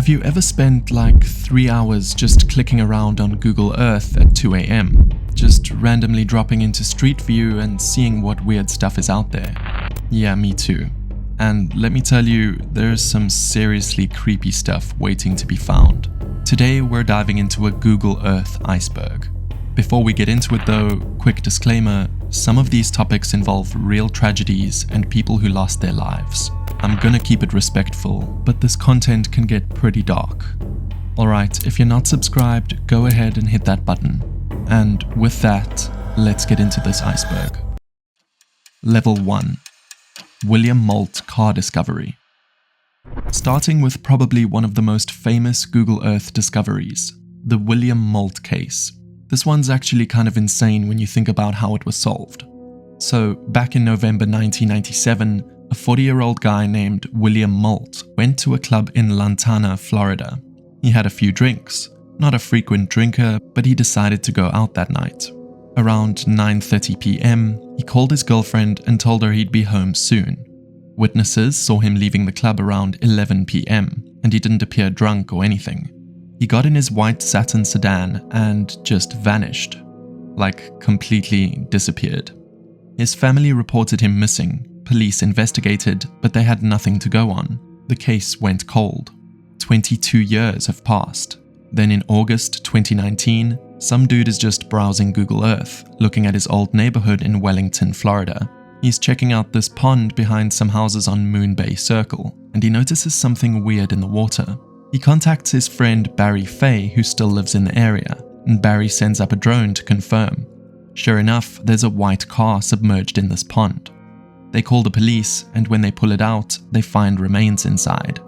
Have you ever spent like 3 hours just clicking around on Google Earth at 2 a.m? Just randomly dropping into Street View and seeing what weird stuff is out there? Yeah, me too. And let me tell you, there's some seriously creepy stuff waiting to be found. Today we're diving into a Google Earth iceberg. Before we get into it though, quick disclaimer, some of these topics involve real tragedies and people who lost their lives. I'm gonna keep it respectful, but this content can get pretty dark. Alright, if you're not subscribed, go ahead and hit that button. And with that, let's get into this iceberg. Level 1. William Moult car discovery. Starting with probably one of the most famous Google Earth discoveries, the William Moult case. This one's actually kind of insane when you think about how it was solved. So, back in November 1997, a 40-year-old guy named William Moult went to a club in Lantana, Florida. He had a few drinks. Not a frequent drinker, but he decided to go out that night. Around 9:30 p.m, he called his girlfriend and told her he'd be home soon. Witnesses saw him leaving the club around 11 p.m, and he didn't appear drunk or anything. He got in his white satin sedan and just vanished. Like, completely disappeared. His family reported him missing. Police investigated, but they had nothing to go on. The case went cold. 22 years have passed. Then in August 2019, some dude is just browsing Google Earth, looking at his old neighborhood in Wellington, Florida. He's checking out this pond behind some houses on Moon Bay Circle, and he notices something weird in the water. He contacts his friend Barry Fay, who still lives in the area, and Barry sends up a drone to confirm. Sure enough, there's a white car submerged in this pond. They call the police, and when they pull it out, they find remains inside.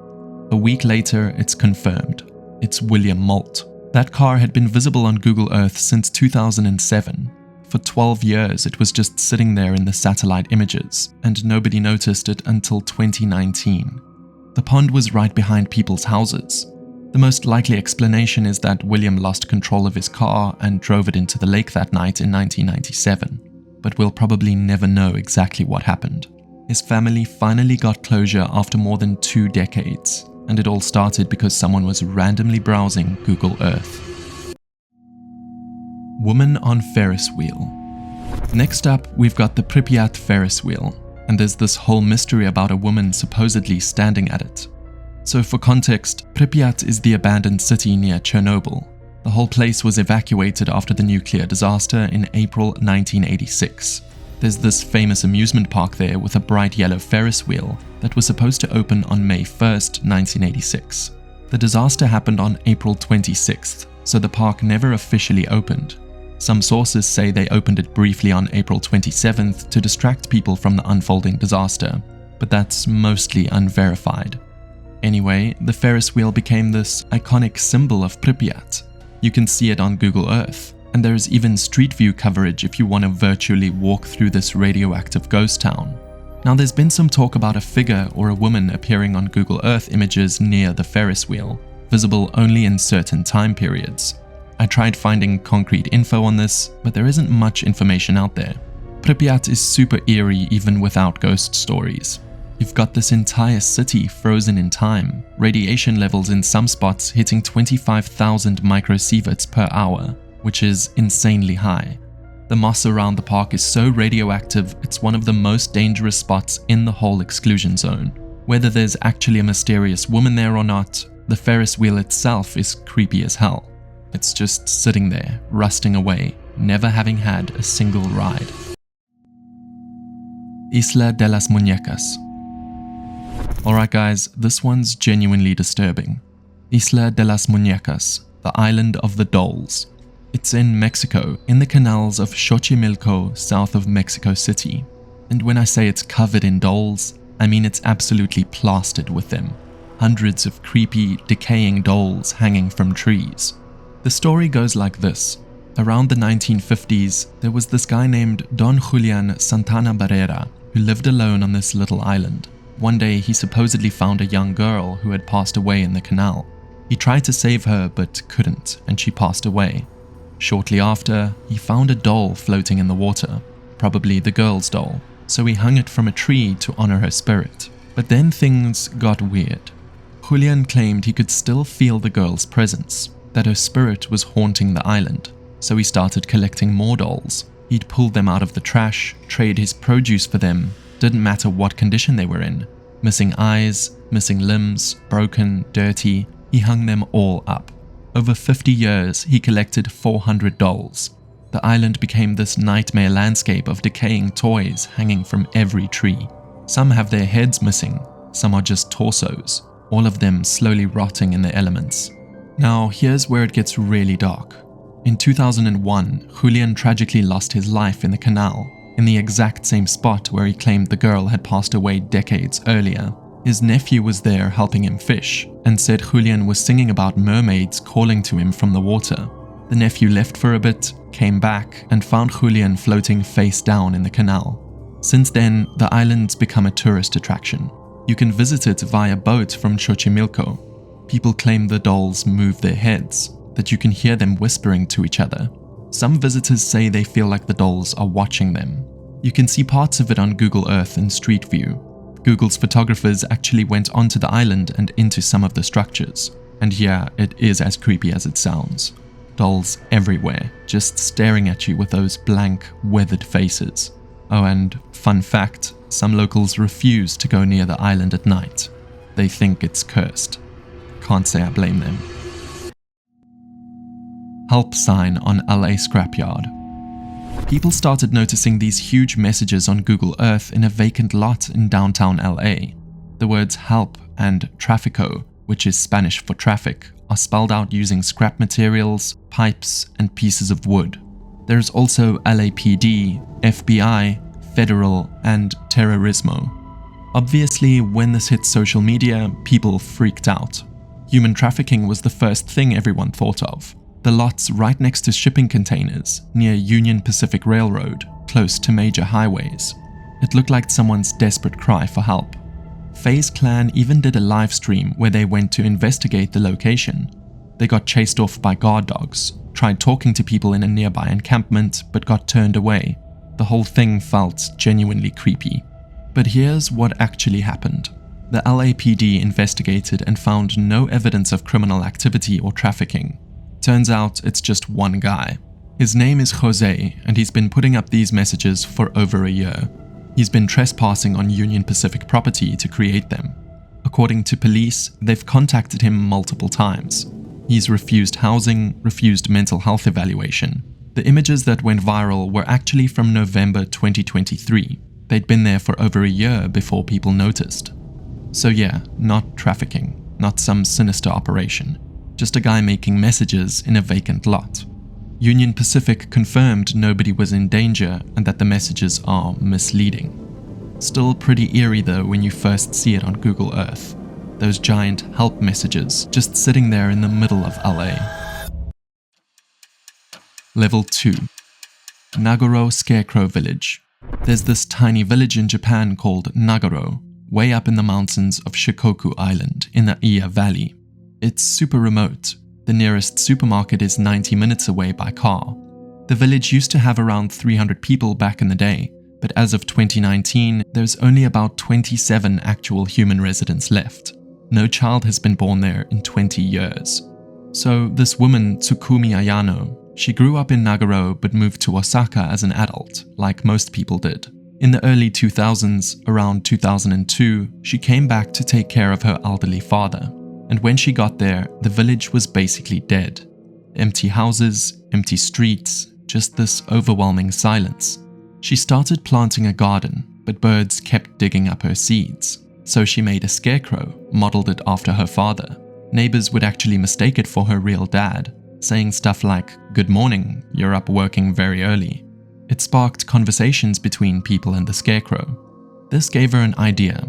A week later, it's confirmed. It's William Moult. That car had been visible on Google Earth since 2007. For 12 years, it was just sitting there in the satellite images, and nobody noticed it until 2019. The pond was right behind people's houses. The most likely explanation is that William lost control of his car and drove it into the lake that night in 1997. But we'll probably never know exactly what happened. His family finally got closure after more than 2 decades, and it all started because someone was randomly browsing Google Earth. Woman on Ferris wheel. Next up, we've got the Pripyat Ferris wheel, and there's this whole mystery about a woman supposedly standing at it. So for context, Pripyat is the abandoned city near Chernobyl. The whole place was evacuated after the nuclear disaster in April 1986. There's this famous amusement park there with a bright yellow Ferris wheel that was supposed to open on May 1st, 1986. The disaster happened on April 26th, so the park never officially opened. Some sources say they opened it briefly on April 27th to distract people from the unfolding disaster, but that's mostly unverified. Anyway, the Ferris wheel became this iconic symbol of Pripyat. You can see it on Google Earth, and there is even Street View coverage if you want to virtually walk through this radioactive ghost town. Now there's been some talk about a figure or a woman appearing on Google Earth images near the Ferris wheel, visible only in certain time periods. I tried finding concrete info on this, but there isn't much information out there. Pripyat is super eerie even without ghost stories. You've got this entire city frozen in time, radiation levels in some spots hitting 25,000 microsieverts per hour, which is insanely high. The moss around the park is so radioactive, it's one of the most dangerous spots in the whole exclusion zone. Whether there's actually a mysterious woman there or not, the Ferris wheel itself is creepy as hell. It's just sitting there, rusting away, never having had a single ride. Isla de las Muñecas. Alright guys, this one's genuinely disturbing. Isla de las Muñecas, the island of the dolls. It's in Mexico, in the canals of Xochimilco, south of Mexico City. And when I say it's covered in dolls, I mean it's absolutely plastered with them. Hundreds of creepy, decaying dolls hanging from trees. The story goes like this. Around the 1950s, there was this guy named Don Julian Santana Barrera who lived alone on this little island. One day, he supposedly found a young girl who had passed away in the canal. He tried to save her but couldn't, and she passed away. Shortly after, he found a doll floating in the water, probably the girl's doll, so he hung it from a tree to honor her spirit. But then things got weird. Julian claimed he could still feel the girl's presence, that her spirit was haunting the island, so he started collecting more dolls. He'd pull them out of the trash, trade his produce for them, didn't matter what condition they were in. Missing eyes, missing limbs, broken, dirty, he hung them all up. Over 50 years, he collected 400 dolls. The island became this nightmare landscape of decaying toys hanging from every tree. Some have their heads missing, some are just torsos, all of them slowly rotting in their elements. Now, here's where it gets really dark. In 2001, Julian tragically lost his life in the canal, in the exact same spot where he claimed the girl had passed away decades earlier. His nephew was there helping him fish, and said Julian was singing about mermaids calling to him from the water. The nephew left for a bit, came back, and found Julian floating face down in the canal. Since then, the island's become a tourist attraction. You can visit it via boat from Xochimilco. People claim the dolls move their heads, that you can hear them whispering to each other. Some visitors say they feel like the dolls are watching them. You can see parts of it on Google Earth and Street View. Google's photographers actually went onto the island and into some of the structures. And yeah, it is as creepy as it sounds. Dolls everywhere, just staring at you with those blank, weathered faces. Oh, and fun fact, some locals refuse to go near the island at night. They think it's cursed. Can't say I blame them. Help sign on LA scrapyard. People started noticing these huge messages on Google Earth in a vacant lot in downtown LA. The words help and tráfico, which is Spanish for traffic, are spelled out using scrap materials, pipes, and pieces of wood. There's also LAPD, FBI, Federal, and Terrorismo. Obviously, when this hit social media, people freaked out. Human trafficking was the first thing everyone thought of. The lot's right next to shipping containers, near Union Pacific Railroad, close to major highways. It looked like someone's desperate cry for help. FaZe Clan even did a live stream where they went to investigate the location. They got chased off by guard dogs, tried talking to people in a nearby encampment, but got turned away. The whole thing felt genuinely creepy. But here's what actually happened. The LAPD investigated and found no evidence of criminal activity or trafficking. Turns out it's just one guy. His name is Jose, and he's been putting up these messages for over a year. He's been trespassing on Union Pacific property to create them. According to police, they've contacted him multiple times. He's refused housing, refused mental health evaluation. The images that went viral were actually from November 2023. They'd been there for over a year before people noticed. So yeah, not trafficking, not some sinister operation. Just a guy making messages in a vacant lot. Union Pacific confirmed nobody was in danger and that the messages are misleading. Still pretty eerie though when you first see it on Google Earth. Those giant help messages just sitting there in the middle of LA. Level 2. Naguro Scarecrow Village. There's this tiny village in Japan called Naguro, way up in the mountains of Shikoku Island in the Iya Valley. It's super remote. The nearest supermarket is 90 minutes away by car. The village used to have around 300 people back in the day, but as of 2019, there's only about 27 actual human residents left. No child has been born there in 20 years. So this woman, Tsukumi Ayano, she grew up in Naguro but moved to Osaka as an adult, like most people did. In the early 2000s, around 2002, she came back to take care of her elderly father. And when she got there, the village was basically dead. Empty houses, empty streets, just this overwhelming silence. She started planting a garden, but birds kept digging up her seeds. So she made a scarecrow, modeled it after her father. Neighbors would actually mistake it for her real dad, saying stuff like, "Good morning, you're up working very early." It sparked conversations between people and the scarecrow. This gave her an idea.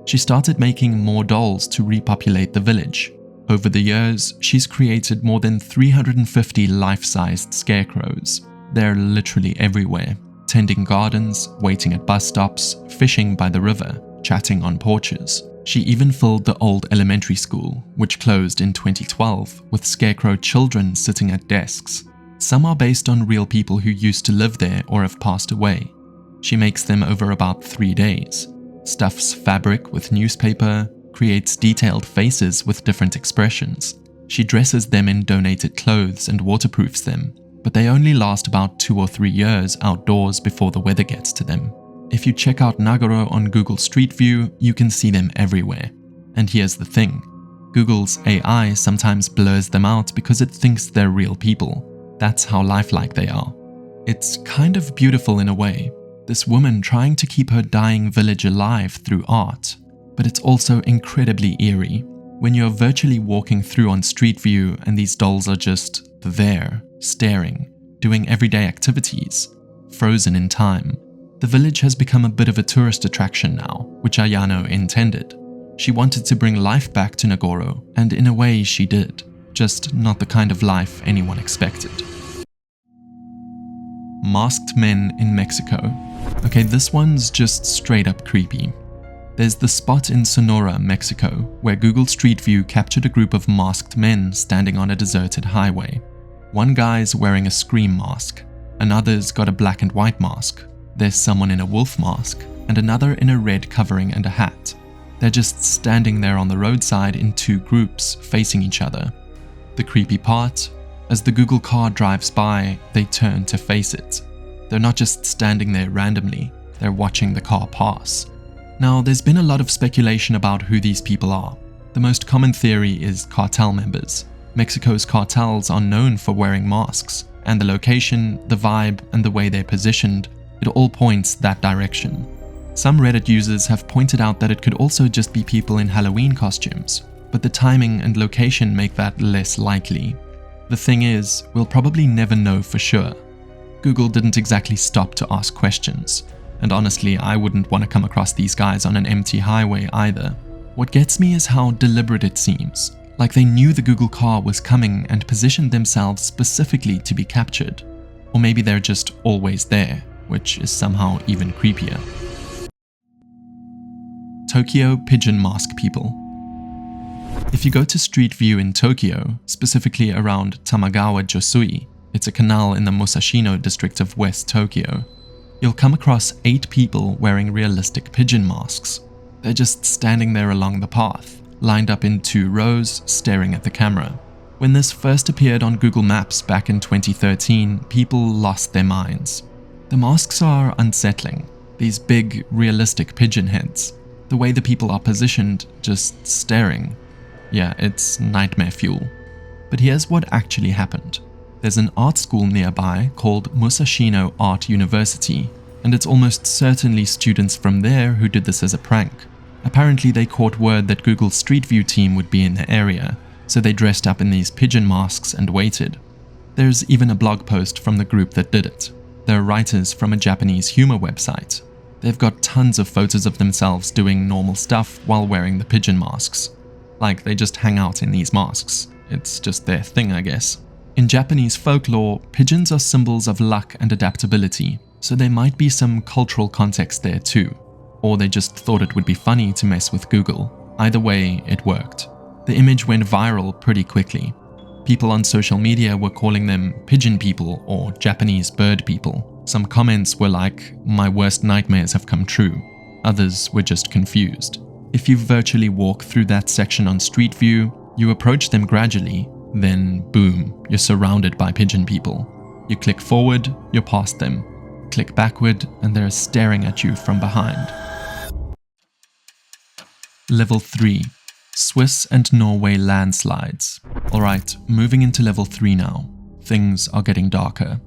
She started making more dolls to repopulate the village. Over the years, she's created more than 350 life-sized scarecrows. They're literally everywhere, tending gardens, waiting at bus stops, fishing by the river, chatting on porches. She even filled the old elementary school, which closed in 2012, with scarecrow children sitting at desks. Some are based on real people who used to live there or have passed away. She makes them over about 3 days. Stuffs fabric with newspaper, creates detailed faces with different expressions. She dresses them in donated clothes and waterproofs them, but they only last about 2 or 3 years outdoors before the weather gets to them. If you check out Naguro on Google Street View, you can see them everywhere. And here's the thing. Google's AI sometimes blurs them out because it thinks they're real people. That's how lifelike they are. It's kind of beautiful in a way. This woman trying to keep her dying village alive through art. But it's also incredibly eerie. When you're virtually walking through on Street View and these dolls are just there, staring, doing everyday activities, frozen in time. The village has become a bit of a tourist attraction now, which Ayano intended. She wanted to bring life back to Naguro, and in a way she did, just not the kind of life anyone expected. Masked men in Mexico. Okay, this one's just straight up creepy. There's the spot in Sonora, Mexico, where Google Street View captured a group of masked men standing on a deserted highway. One guy's wearing a scream mask, another's got a black and white mask, there's someone in a wolf mask, and another in a red covering and a hat. They're just standing there on the roadside in 2 groups, facing each other. The creepy part, as the Google car drives by, they turn to face it. They're not just standing there randomly, they're watching the car pass. Now, there's been a lot of speculation about who these people are. The most common theory is cartel members. Mexico's cartels are known for wearing masks, and the location, the vibe, and the way they're positioned, it all points that direction. Some Reddit users have pointed out that it could also just be people in Halloween costumes, but the timing and location make that less likely. The thing is, we'll probably never know for sure. Google didn't exactly stop to ask questions, and honestly, I wouldn't want to come across these guys on an empty highway either. What gets me is how deliberate it seems, like they knew the Google car was coming and positioned themselves specifically to be captured. Or maybe they're just always there, which is somehow even creepier. Tokyo pigeon mask people. If you go to Street View in Tokyo, specifically around Tamagawa Josui, it's a canal in the Musashino district of West Tokyo, you'll come across 8 people wearing realistic pigeon masks. They're just standing there along the path, lined up in 2 rows, staring at the camera. When this first appeared on Google Maps back in 2013, people lost their minds. The masks are unsettling, these big, realistic pigeon heads. The way the people are positioned, just staring. Yeah, it's nightmare fuel. But here's what actually happened. There's an art school nearby called Musashino Art University, and it's almost certainly students from there who did this as a prank. Apparently they caught word that Google's Street View team would be in the area, so they dressed up in these pigeon masks and waited. There's even a blog post from the group that did it. They're writers from a Japanese humor website. They've got tons of photos of themselves doing normal stuff while wearing the pigeon masks. Like they just hang out in these masks. It's just their thing, I guess. In Japanese folklore, pigeons are symbols of luck and adaptability, so there might be some cultural context there too. Or they just thought it would be funny to mess with Google. Either way, it worked. The image went viral pretty quickly. People on social media were calling them pigeon people or Japanese bird people. Some comments were like, "My worst nightmares have come true." Others were just confused. If you virtually walk through that section on Street View, you approach them gradually, then boom, you're surrounded by pigeon people. You click forward, you're past them. Click backward, and they're staring at you from behind. Level 3. Swiss and Norway landslides. Alright, moving into level 3 now. Things are getting darker.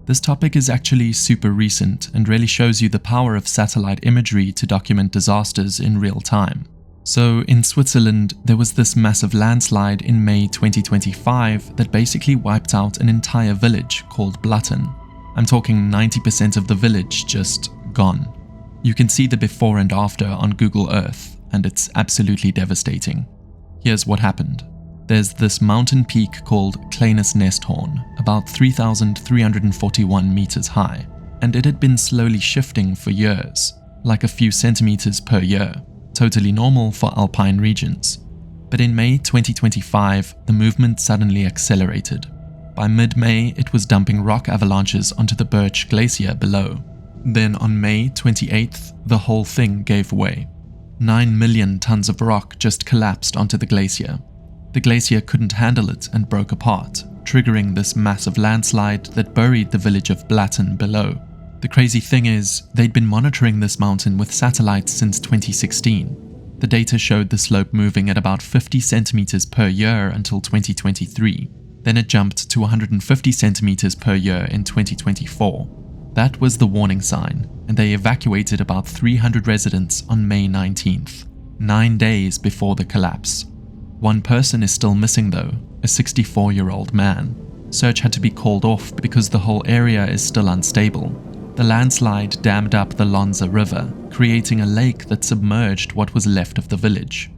This topic is actually super recent and really shows you the power of satellite imagery to document disasters in real time. So in Switzerland, there was this massive landslide in May 2025 that basically wiped out an entire village called Blatten. I'm talking 90% of the village just gone. You can see the before and after on Google Earth, and it's absolutely devastating. Here's what happened. There's this mountain peak called Kleines Nesthorn, about 3,341 meters high, and it had been slowly shifting for years, like a few centimeters per year, totally normal for alpine regions. But in May 2025, the movement suddenly accelerated. By mid-May, it was dumping rock avalanches onto the Birch Glacier below. Then on May 28th, the whole thing gave way. 9 million tons of rock just collapsed onto the glacier. The glacier couldn't handle it and broke apart, triggering this massive landslide that buried the village of Blatten below. The crazy thing is, they'd been monitoring this mountain with satellites since 2016. The data showed the slope moving at about 50 centimeters per year until 2023. Then it jumped to 150 centimeters per year in 2024. That was the warning sign, and they evacuated about 300 residents on May 19th, 9 days before the collapse. One person is still missing though, a 64-year-old man. Search had to be called off because the whole area is still unstable. The landslide dammed up the Lonza River, creating a lake that submerged what was left of the village.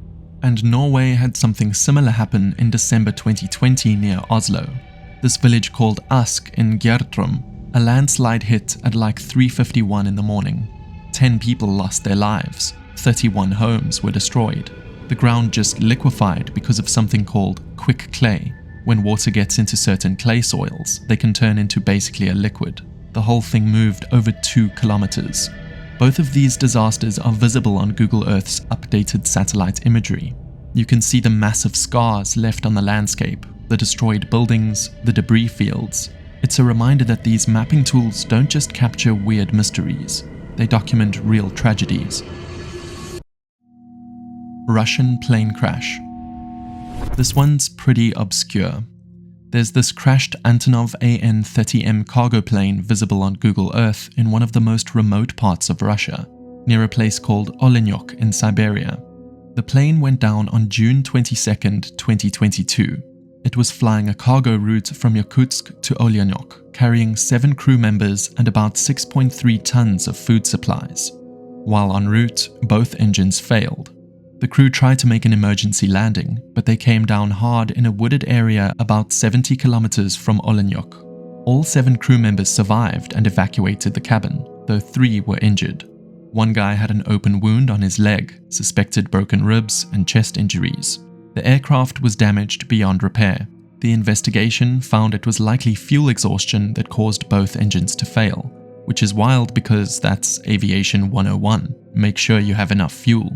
And Norway had something similar happen in December 2020 near Oslo. This village called Ask in Gjerdrum, a landslide hit at like 3:51 in the morning. 10 people lost their lives, 31 homes were destroyed. The ground just liquefied because of something called quick clay. When water gets into certain clay soils, they can turn into basically a liquid. The whole thing moved over 2 kilometers. Both of these disasters are visible on Google Earth's updated satellite imagery. You can see the massive scars left on the landscape, the destroyed buildings, the debris fields. It's a reminder that these mapping tools don't just capture weird mysteries, they document real tragedies. Russian plane crash. This one's pretty obscure. There's this crashed Antonov An-30M cargo plane visible on Google Earth in one of the most remote parts of Russia, near a place called Olenyok in Siberia. The plane went down on June 22, 2022. It was flying a cargo route from Yakutsk to Olenyok, carrying 7 crew members and about 6.3 tons of food supplies. While en route, both engines failed. The crew tried to make an emergency landing, but they came down hard in a wooded area about 70 kilometers from Olenyok. All 7 crew members survived and evacuated the cabin, though 3 were injured. One guy had an open wound on his leg, suspected broken ribs and chest injuries. The aircraft was damaged beyond repair. The investigation found it was likely fuel exhaustion that caused both engines to fail, which is wild because that's aviation 101. Make sure you have enough fuel.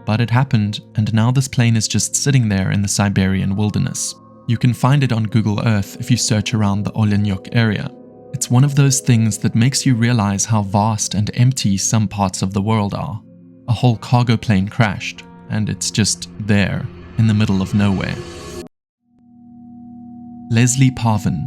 But it happened, and now this plane is just sitting there in the Siberian wilderness. You can find it on Google Earth if you search around the Olenyok area. It's one of those things that makes you realize how vast and empty some parts of the world are. A whole cargo plane crashed, and it's just there, in the middle of nowhere. Leslie Parvin.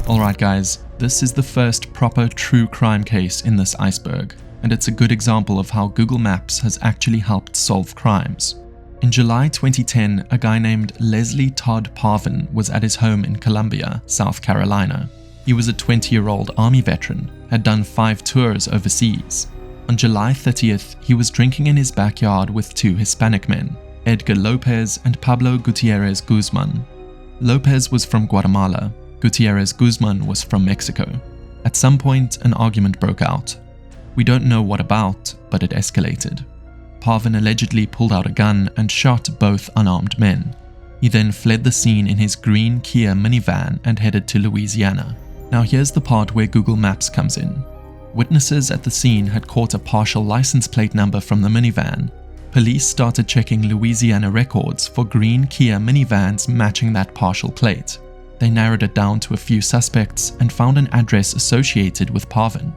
Alright guys, this is the first proper true crime case in this iceberg, and it's a good example of how Google Maps has actually helped solve crimes. In July 2010, a guy named Leslie Todd Parvin was at his home in Columbia, South Carolina. He was a 20-year-old Army veteran, had done 5 tours overseas. On July 30th, he was drinking in his backyard with 2 Hispanic men, Edgar Lopez and Pablo Gutierrez Guzman. Lopez was from Guatemala, Gutierrez Guzman was from Mexico. At some point, an argument broke out. We don't know what about, but it escalated. Parvin allegedly pulled out a gun and shot both unarmed men. He then fled the scene in his green Kia minivan and headed to Louisiana. Now here's the part where Google Maps comes in. Witnesses at the scene had caught a partial license plate number from the minivan. Police started checking Louisiana records for green Kia minivans matching that partial plate. They narrowed it down to a few suspects and found an address associated with Parvin.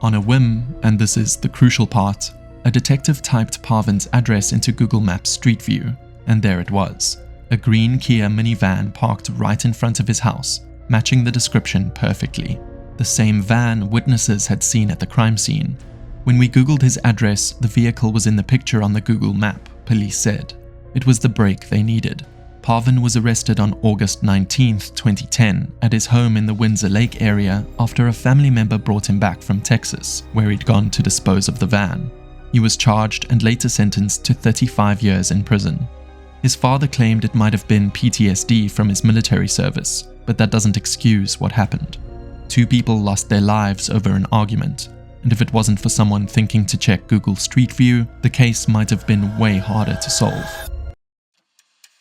On a whim, and this is the crucial part, a detective typed Parvin's address into Google Maps Street View, and there it was. A green Kia minivan parked right in front of his house, matching the description perfectly. The same van witnesses had seen at the crime scene. When we Googled his address, the vehicle was in the picture on the Google map, police said. It was the break they needed. Parvin was arrested on August 19, 2010, at his home in the Windsor Lake area after a family member brought him back from Texas, where he'd gone to dispose of the van. He was charged and later sentenced to 35 years in prison. His father claimed it might have been PTSD from his military service, but that doesn't excuse what happened. 2 people lost their lives over an argument, and if it wasn't for someone thinking to check Google Street View, the case might have been way harder to solve.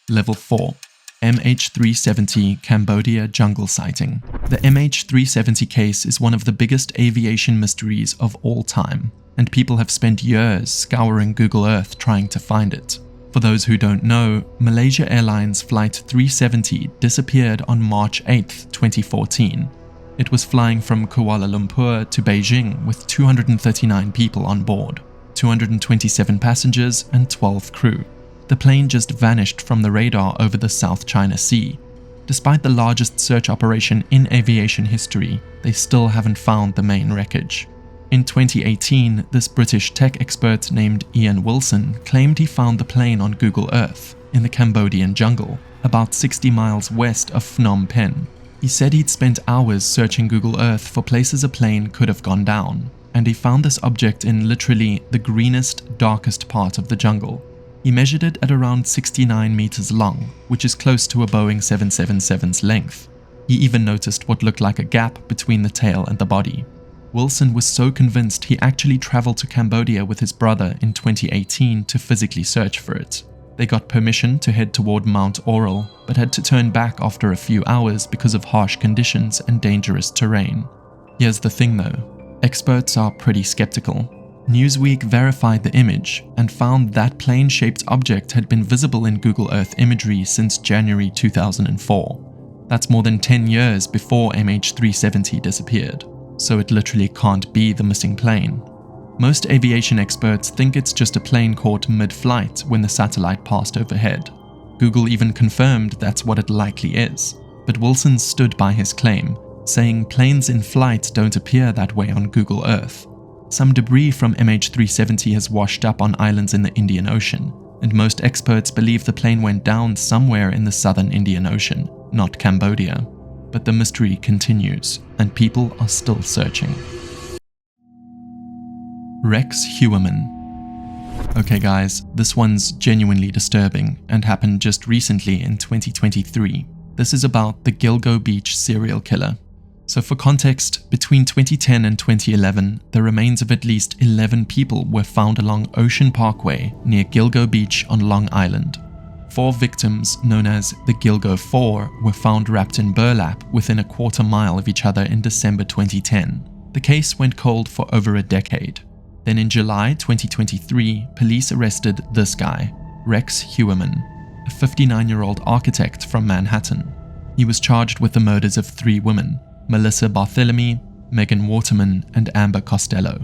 Level 4. MH370 Cambodia jungle sighting. The MH370 case is one of the biggest aviation mysteries of all time, and people have spent years scouring Google Earth trying to find it. For those who don't know, Malaysia Airlines Flight 370 disappeared on March 8, 2014. It was flying from Kuala Lumpur to Beijing with 239 people on board, 227 passengers and 12 crew. The plane just vanished from the radar over the South China Sea. Despite the largest search operation in aviation history, they still haven't found the main wreckage. In 2018, this British tech expert named Ian Wilson claimed he found the plane on Google Earth in the Cambodian jungle, about 60 miles west of Phnom Penh. He said he'd spent hours searching Google Earth for places a plane could have gone down, and he found this object in literally the greenest, darkest part of the jungle. He measured it at around 69 meters long, which is close to a Boeing 777's length. He even noticed what looked like a gap between the tail and the body. Wilson was so convinced he actually traveled to Cambodia with his brother in 2018 to physically search for it. They got permission to head toward Mount Oral, but had to turn back after a few hours because of harsh conditions and dangerous terrain. Here's the thing though, experts are pretty skeptical. Newsweek verified the image and found that plane-shaped object had been visible in Google Earth imagery since January 2004. That's more than 10 years before MH370 disappeared, so it literally can't be the missing plane. Most aviation experts think it's just a plane caught mid-flight when the satellite passed overhead. Google even confirmed that's what it likely is, but Wilson stood by his claim, saying planes in flight don't appear that way on Google Earth. Some debris from MH370 has washed up on islands in the Indian Ocean, and most experts believe the plane went down somewhere in the southern Indian Ocean, not Cambodia. But the mystery continues, and people are still searching. Rex Heuermann. Okay guys, this one's genuinely disturbing and happened just recently in 2023. This is about the Gilgo Beach serial killer. So for context, between 2010 and 2011, the remains of at least 11 people were found along Ocean Parkway near Gilgo Beach on Long Island. 4 victims, known as the Gilgo 4, were found wrapped in burlap within a quarter mile of each other in December 2010. The case went cold for over a decade. Then in July 2023, police arrested this guy, Rex Heuermann, a 59-year-old architect from Manhattan. He was charged with the murders of 3 women, Melissa Barthelemy, Megan Waterman, and Amber Costello.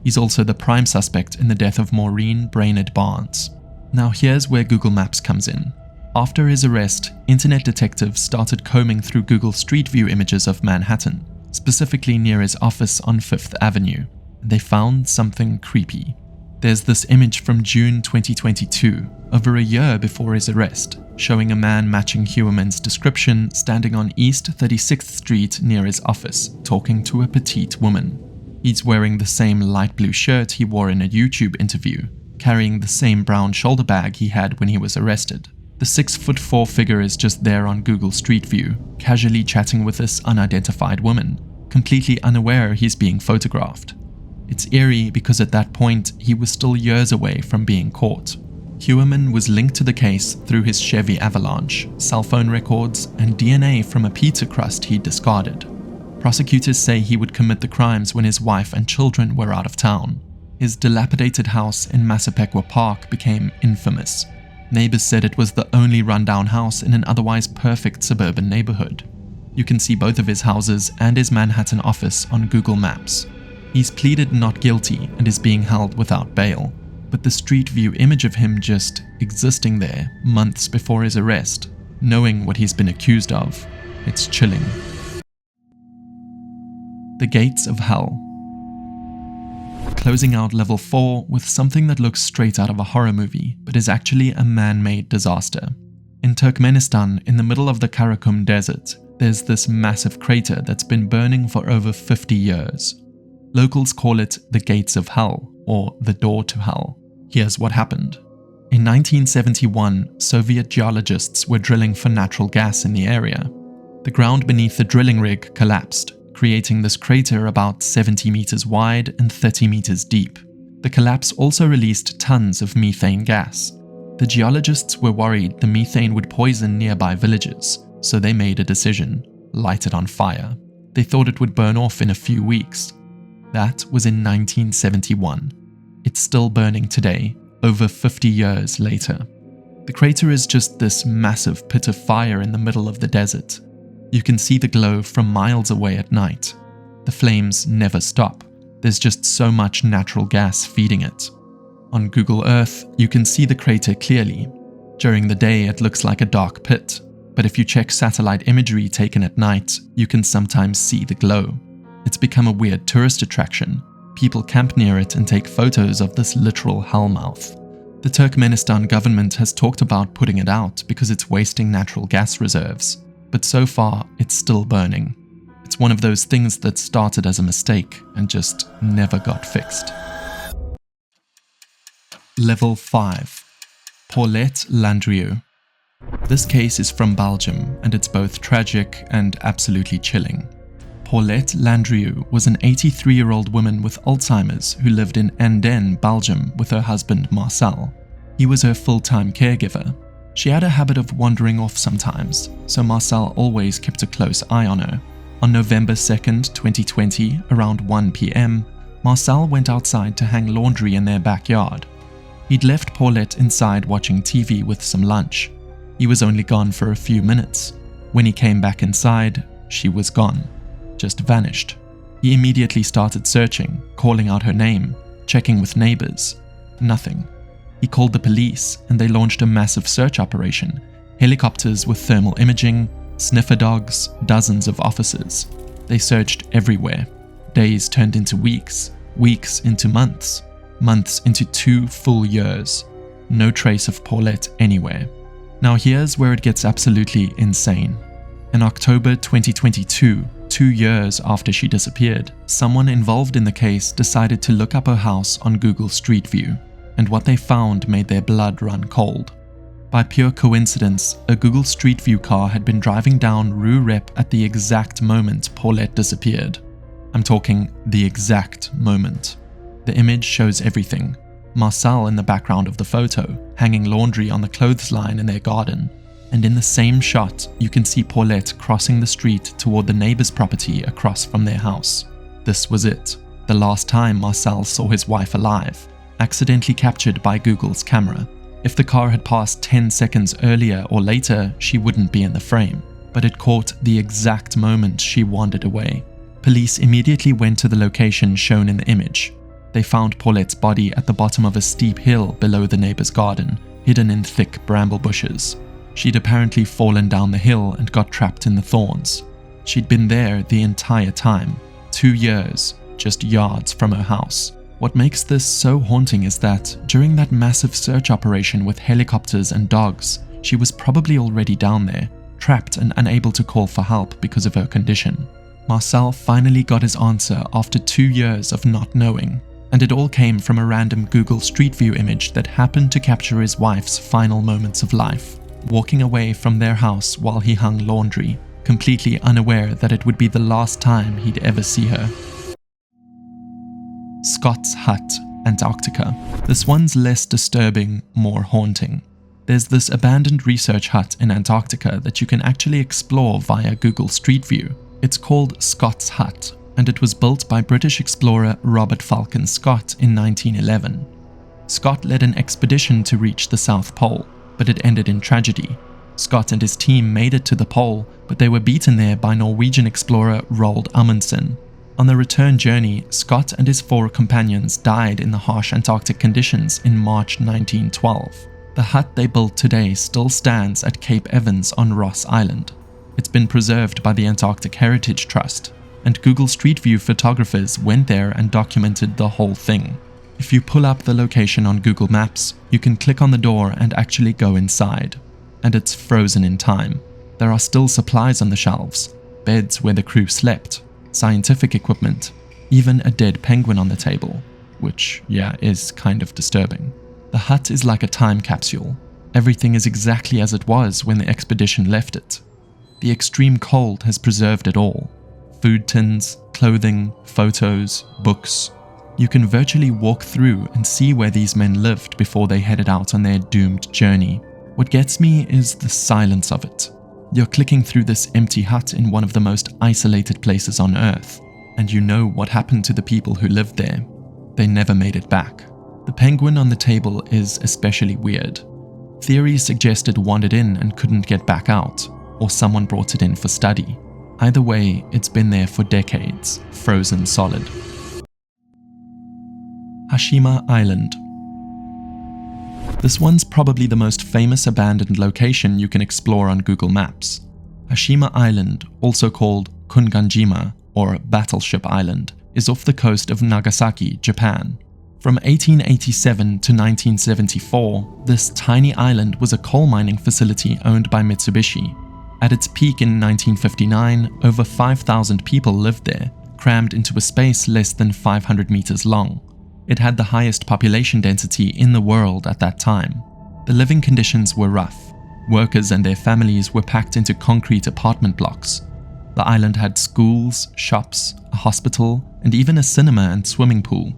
He's also the prime suspect in the death of Maureen Brainerd Barnes. Now here's where Google Maps comes in. After his arrest, internet detectives started combing through Google Street View images of Manhattan, specifically near his office on 5th Avenue. They found something creepy. There's this image from June 2022, over a year before his arrest, showing a man matching Heuermann's description standing on East 36th Street near his office, talking to a petite woman. He's wearing the same light blue shirt he wore in a YouTube interview, carrying the same brown shoulder bag he had when he was arrested. The 6'4" figure is just there on Google Street View, casually chatting with this unidentified woman, completely unaware he's being photographed. It's eerie because at that point, he was still years away from being caught. Heuermann was linked to the case through his Chevy Avalanche, cell phone records, and DNA from a pizza crust he discarded. Prosecutors say he would commit the crimes when his wife and children were out of town. His dilapidated house in Massapequa Park became infamous. Neighbors said it was the only rundown house in an otherwise perfect suburban neighborhood. You can see both of his houses and his Manhattan office on Google Maps. He's pleaded not guilty and is being held without bail, but the Street View image of him just existing there months before his arrest, knowing what he's been accused of, it's chilling. The Gates of Hell. Closing out level 4 with something that looks straight out of a horror movie, but is actually a man-made disaster. In Turkmenistan, in the middle of the Karakum Desert, there's this massive crater that's been burning for over 50 years. Locals call it the Gates of Hell, or the Door to Hell. Here's what happened. In 1971, Soviet geologists were drilling for natural gas in the area. The ground beneath the drilling rig collapsed, creating this crater about 70 meters wide and 30 meters deep. The collapse also released tons of methane gas. The geologists were worried the methane would poison nearby villages, so they made a decision: light it on fire. They thought it would burn off in a few weeks. That was in 1971. It's still burning today, over 50 years later. The crater is just this massive pit of fire in the middle of the desert. You can see the glow from miles away at night. The flames never stop. There's just so much natural gas feeding it. On Google Earth, you can see the crater clearly. During the day, it looks like a dark pit, but if you check satellite imagery taken at night, you can sometimes see the glow. It's become a weird tourist attraction. People camp near it and take photos of this literal hellmouth. The Turkmenistan government has talked about putting it out because it's wasting natural gas reserves, but so far it's still burning. It's one of those things that started as a mistake and just never got fixed. Level 5. Plet Landreu. This case is from Belgium, and it's both tragic and absolutely chilling. Plet Landreu was an 83-year-old woman with Alzheimer's who lived in Anden, Belgium with her husband Marcel. He was her full-time caregiver. She had a habit of wandering off sometimes, so Marcel always kept a close eye on her. On November 2nd, 2020, around 1 p.m, Marcel went outside to hang laundry in their backyard. He'd left Plet inside watching TV with some lunch. He was only gone for a few minutes. When he came back inside, she was gone. Just vanished. He immediately started searching, calling out her name, checking with neighbors. Nothing. He called the police and they launched a massive search operation. Helicopters with thermal imaging, sniffer dogs, dozens of officers. They searched everywhere. Days turned into weeks, weeks into months, months into 2 full years. No trace of Plet anywhere. Now here's where it gets absolutely insane. In October 2022, 2 years after she disappeared, someone involved in the case decided to look up her house on Google Street View, and what they found made their blood run cold. By pure coincidence, a Google Street View car had been driving down Rue Rep at the exact moment Plet disappeared. I'm talking the exact moment. The image shows everything. Marcel in the background of the photo, hanging laundry on the clothesline in their garden. And in the same shot, you can see Plet crossing the street toward the neighbor's property across from their house. This was it. The last time Marcel saw his wife alive, accidentally captured by Google's camera. If the car had passed 10 seconds earlier or later, she wouldn't be in the frame. But it caught the exact moment she wandered away. Police immediately went to the location shown in the image. They found Plet's body at the bottom of a steep hill below the neighbor's garden, hidden in thick bramble bushes. She'd apparently fallen down the hill and got trapped in the thorns. She'd been there the entire time, 2 years, just yards from her house. What makes this so haunting is that, during that massive search operation with helicopters and dogs, she was probably already down there, trapped and unable to call for help because of her condition. Marcel finally got his answer after 2 years of not knowing, and it all came from a random Google Street View image that happened to capture his wife's final moments of life, walking away from their house while he hung laundry, completely unaware that it would be the last time he'd ever see her. Scott's Hut, Antarctica. This one's less disturbing, more haunting. There's this abandoned research hut in Antarctica that you can actually explore via Google Street View. It's called Scott's Hut, and it was built by British explorer Robert Falcon Scott in 1911. Scott led an expedition to reach the South Pole, but it ended in tragedy. Scott and his team made it to the pole, but they were beaten there by Norwegian explorer Roald Amundsen. On the return journey, Scott and his 4 companions died in the harsh Antarctic conditions in March 1912. The hut they built today still stands at Cape Evans on Ross Island. It's been preserved by the Antarctic Heritage Trust, and Google Street View photographers went there and documented the whole thing. If you pull up the location on Google Maps, you can click on the door and actually go inside. And it's frozen in time. There are still supplies on the shelves, beds where the crew slept, scientific equipment, even a dead penguin on the table, which, yeah, is kind of disturbing. The hut is like a time capsule. Everything is exactly as it was when the expedition left it. The extreme cold has preserved it all. Food tins, clothing, photos, books. You can virtually walk through and see where these men lived before they headed out on their doomed journey. What gets me is the silence of it. You're clicking through this empty hut in one of the most isolated places on Earth, and you know what happened to the people who lived there. They never made it back. The penguin on the table is especially weird. Theories suggest it wandered in and couldn't get back out, or someone brought it in for study. Either way, it's been there for decades, frozen solid. Hashima Island. This one's probably the most famous abandoned location you can explore on Google Maps. Hashima Island, also called Kunganjima or Battleship Island, is off the coast of Nagasaki, Japan. From 1887 to 1974, this tiny island was a coal mining facility owned by Mitsubishi. At its peak in 1959, over 5,000 people lived there, crammed into a space less than 500 meters long. It had the highest population density in the world at that time. The living conditions were rough. Workers and their families were packed into concrete apartment blocks. The island had schools, shops, a hospital, and even a cinema and swimming pool.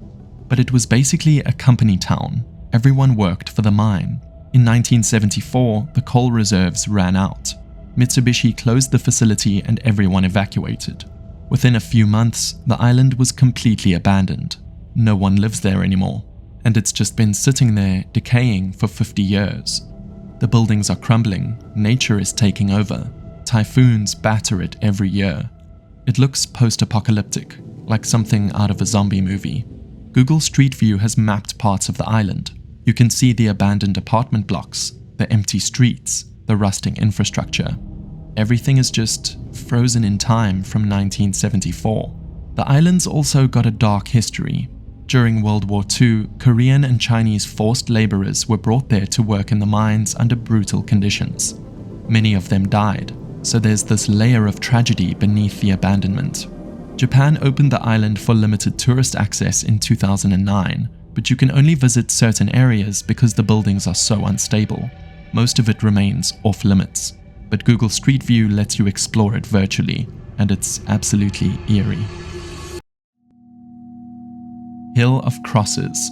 But it was basically a company town. Everyone worked for the mine. In 1974, the coal reserves ran out. Mitsubishi closed the facility and everyone evacuated. Within a few months, the island was completely abandoned. No one lives there anymore, and it's just been sitting there, decaying for 50 years. The buildings are crumbling, nature is taking over. Typhoons batter it every year. It looks post-apocalyptic, like something out of a zombie movie. Google Street View has mapped parts of the island. You can see the abandoned apartment blocks, the empty streets, the rusting infrastructure. Everything is just frozen in time from 1974. The island's also got a dark history. During World War II, Korean and Chinese forced laborers were brought there to work in the mines under brutal conditions. Many of them died, so there's this layer of tragedy beneath the abandonment. Japan opened the island for limited tourist access in 2009, but you can only visit certain areas because the buildings are so unstable. Most of it remains off limits, but Google Street View lets you explore it virtually, and it's absolutely eerie. Hill of Crosses.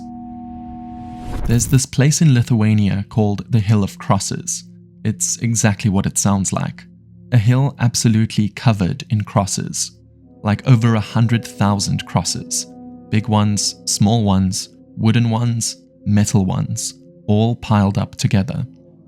There's this place in Lithuania called the Hill of Crosses. It's exactly what it sounds like. A hill absolutely covered in crosses. Like over 100,000 crosses. Big ones, small ones, wooden ones, metal ones, all piled up together.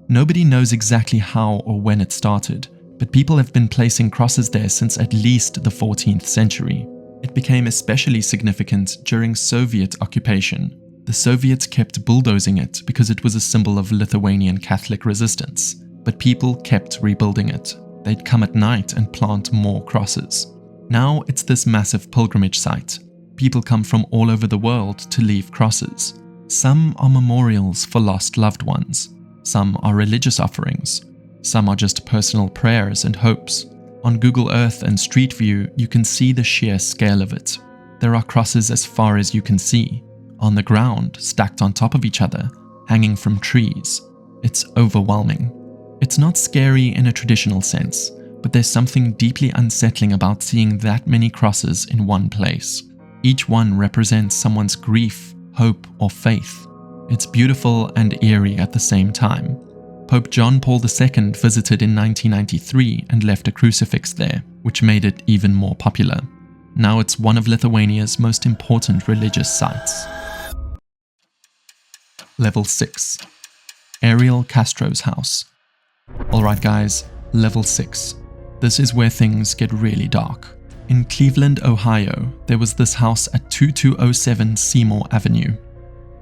Nobody knows exactly how or when it started, but people have been placing crosses there since at least the 14th century. It became especially significant during Soviet occupation. The Soviets kept bulldozing it because it was a symbol of Lithuanian Catholic resistance, but people kept rebuilding it. They'd come at night and plant more crosses. Now it's this massive pilgrimage site. People come from all over the world to leave crosses. Some are memorials for lost loved ones. Some are religious offerings. Some are just personal prayers and hopes. On Google Earth and Street View, you can see the sheer scale of it. There are crosses as far as you can see, on the ground, stacked on top of each other, hanging from trees. It's overwhelming. It's not scary in a traditional sense, but there's something deeply unsettling about seeing that many crosses in one place. Each one represents someone's grief, hope, or faith. It's beautiful and eerie at the same time. Pope John Paul II visited in 1993 and left a crucifix there, which made it even more popular. Now it's one of Lithuania's most important religious sites. Level 6. Ariel Castro's house. Alright guys, Level 6. This is where things get really dark. In Cleveland, Ohio, there was this house at 2207 Seymour Avenue.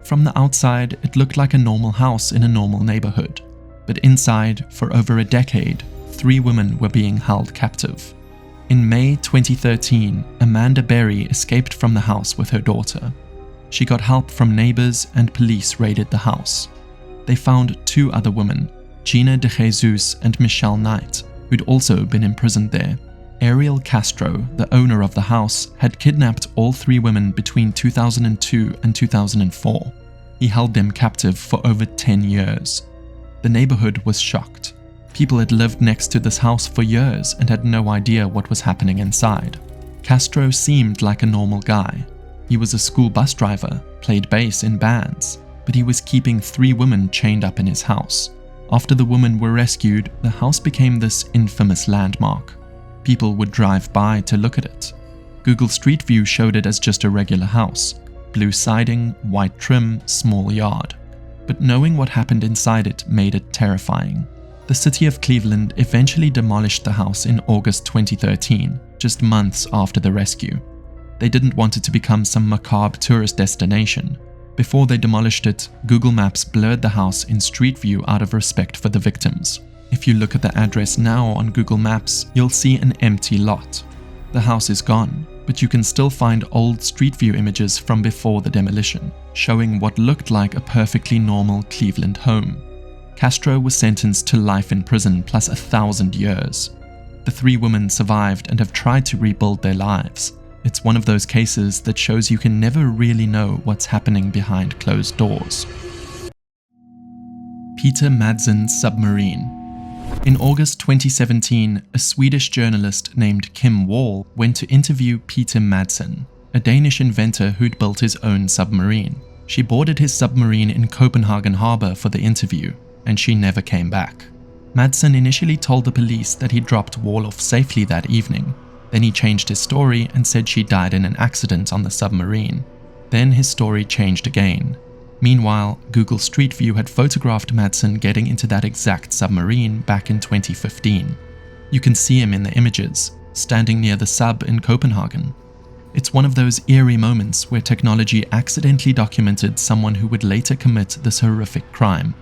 From the outside, it looked like a normal house in a normal neighborhood. But inside, for over a decade, 3 women were being held captive. In May 2013, Amanda Berry escaped from the house with her daughter. She got help from neighbors and police raided the house. They found 2 other women, Gina De Jesus and Michelle Knight, who'd also been imprisoned there. Ariel Castro, the owner of the house, had kidnapped all 3 women between 2002 and 2004. He held them captive for over 10 years. The neighborhood was shocked. People had lived next to this house for years and had no idea what was happening inside. Castro seemed like a normal guy. He was a school bus driver, played bass in bands, but he was keeping 3 women chained up in his house. After the women were rescued, the house became this infamous landmark. People would drive by to look at it. Google Street View showed it as just a regular house. Blue siding, white trim, small yard. But knowing what happened inside it made it terrifying. The city of Cleveland eventually demolished the house in August 2013, just months after the rescue. They didn't want it to become some macabre tourist destination. Before they demolished it, Google Maps blurred the house in Street View out of respect for the victims. If you look at the address now on Google Maps, you'll see an empty lot. The house is gone, but you can still find old Street View images from before the demolition, showing what looked like a perfectly normal Cleveland home. Castro was sentenced to life in prison plus 1,000 years. The 3 women survived and have tried to rebuild their lives. It's one of those cases that shows you can never really know what's happening behind closed doors. Peter Madsen's submarine. In August 2017, a Swedish journalist named Kim Wall went to interview Peter Madsen, a Danish inventor who'd built his own submarine. She boarded his submarine in Copenhagen harbor for the interview, and she never came back. Madsen initially told the police that he dropped Wall off safely that evening. Then he changed his story and said she died in an accident on the submarine. Then his story changed again. Meanwhile, Google Street View had photographed Madsen getting into that exact submarine back in 2015. You can see him in the images, standing near the sub in Copenhagen. It's one of those eerie moments where technology accidentally documented someone who would later commit this horrific crime.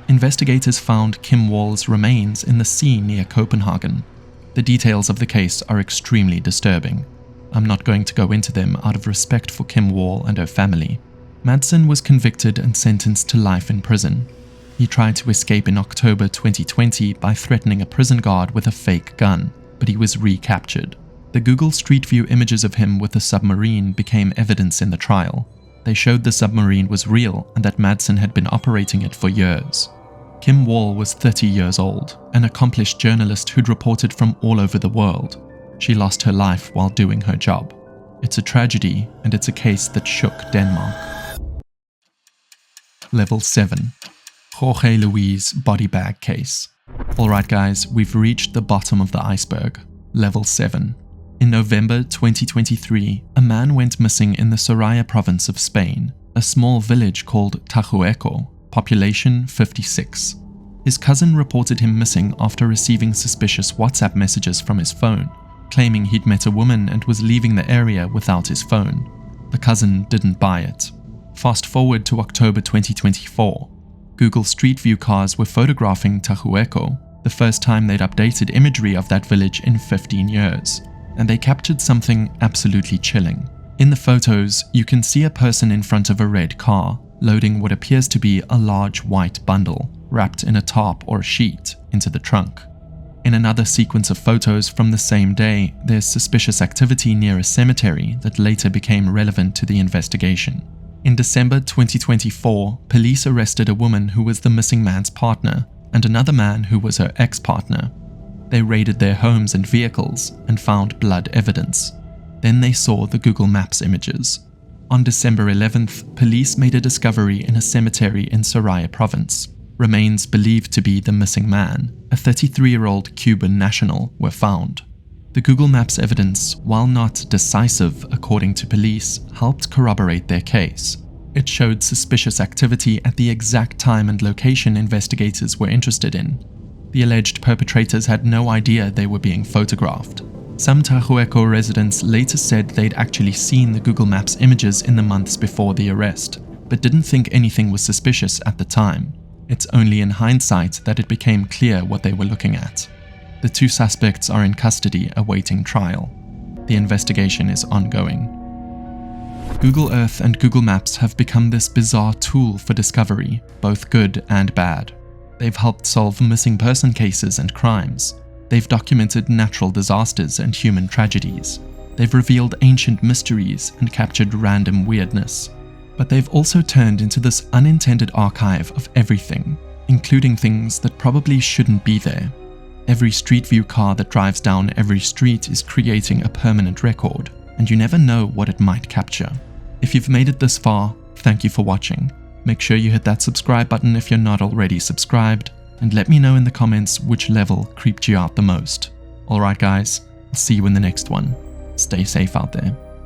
Investigators found Kim Wall's remains in the sea near Copenhagen. The details of the case are extremely disturbing. I'm not going to go into them out of respect for Kim Wall and her family. Madsen was convicted and sentenced to life in prison. He tried to escape in October 2020 by threatening a prison guard with a fake gun, but he was recaptured. The Google Street View images of him with the submarine became evidence in the trial. They showed the submarine was real and that Madsen had been operating it for years. Kim Wall was 30 years old, an accomplished journalist who'd reported from all over the world. She lost her life while doing her job. It's a tragedy, and it's a case that shook Denmark. Level 7. Jorge Luis bodybag case. Alright guys, we've reached the bottom of the iceberg. Level 7. In November 2023, a man went missing in the Soraya province of Spain, a small village called Tajueco, population 56. His cousin reported him missing after receiving suspicious WhatsApp messages from his phone, claiming he'd met a woman and was leaving the area without his phone. The cousin didn't buy it. Fast forward to October 2024. Google Street View cars were photographing Tajueco, the first time they'd updated imagery of that village in 15 years, and they captured something absolutely chilling. In the photos, you can see a person in front of a red car, loading what appears to be a large white bundle, wrapped in a tarp or sheet, into the trunk. In another sequence of photos from the same day, there's suspicious activity near a cemetery that later became relevant to the investigation. In December 2024, police arrested a woman who was the missing man's partner and another man who was her ex-partner. They raided their homes and vehicles and found blood evidence. Then they saw the Google Maps images. On December 11th, police made a discovery in a cemetery in Soraya province. Remains believed to be the missing man, a 33-year-old Cuban national, were found. The Google Maps evidence, while not decisive according to police, helped corroborate their case. It showed suspicious activity at the exact time and location investigators were interested in. The alleged perpetrators had no idea they were being photographed. Some Tajueco residents later said they'd actually seen the Google Maps images in the months before the arrest, but didn't think anything was suspicious at the time. It's only in hindsight that it became clear what they were looking at. The 2 suspects are in custody awaiting trial. The investigation is ongoing. Google Earth and Google Maps have become this bizarre tool for discovery, both good and bad. They've helped solve missing person cases and crimes. They've documented natural disasters and human tragedies. They've revealed ancient mysteries and captured random weirdness. But they've also turned into this unintended archive of everything, including things that probably shouldn't be there. Every Street View car that drives down every street is creating a permanent record, and you never know what it might capture. If you've made it this far, thank you for watching. Make sure you hit that subscribe button if you're not already subscribed, and let me know in the comments which level creeped you out the most. Alright guys, I'll see you in the next one. Stay safe out there.